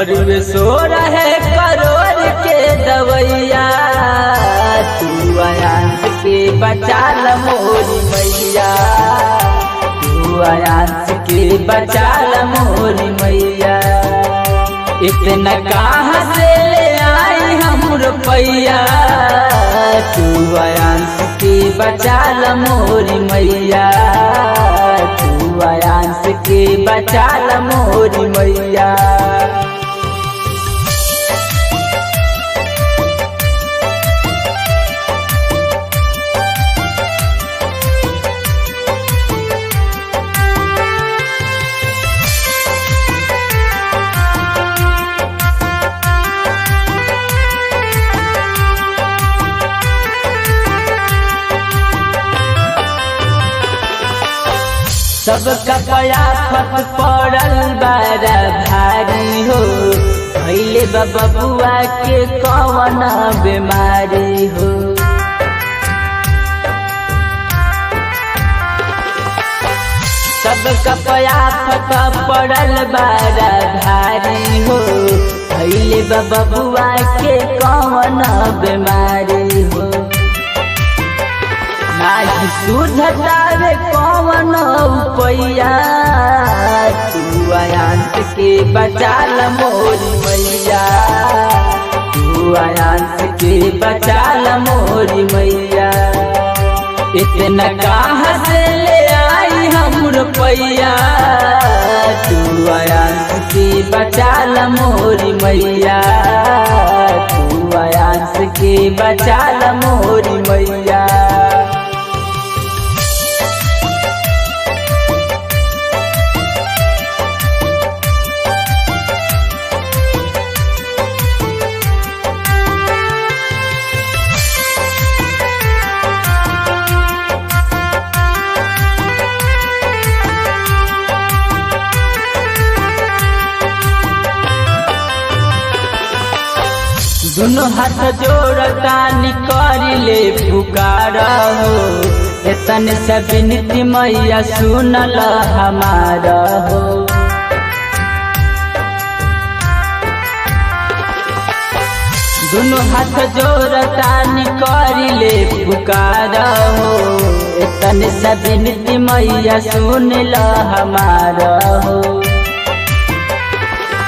बड़ुए सो रहे करोड़ के दवैया, तू आयांस के बचा ल मोरी मैया, तू आयांस के बचा ल मोरी मैया। इतना कहाँ से ले आई हम रुपैया, तू आयांस के बचा ल मोरी मैया, तू आयांस के बचा ल मोरी मैया। सबका कयाफत पड़ल बड़ा भारी हो, भइले बबुआ के कौन बीमारी हो। सबका कयाफत पड़ल बड़ा भारी हो, भइले बबुआ के कौन बीमारी हो। नाही सुझतावे कौन उपैया, तू आयांस के बचा ल मोरी मैया, तू आयांस के बचा ल मोरी मैया। इतना कहाँ से ले आई हम रुपैया, तू आयांस के बचा ल मोरी मैया, तू आयांस के बचा ल मोरी मैया। दोनों हाथ जोड़ता निकर ले पुकार हो, एतन से विनती मैया सुनल हमारा हो। दोनों हाथ जोड़ता निकर ले पुकार हो, एतन से विनती मैया सुनल हमारा हो।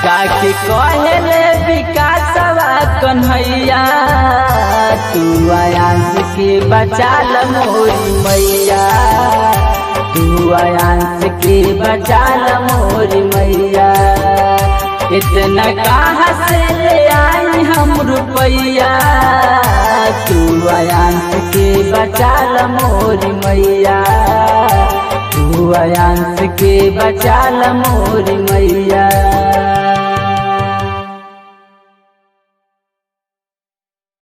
काके कहले विकासवा कन्हैया, तू आयांस के बचा ल मोरी मैया, तू आयांस के बचा ल मोरी मैया। इतना कहाँ से ले आई हम रुपैया, तू आयांस के बचा ल मोरी मैया, तू आयांस के बचा ल मोरी मैया।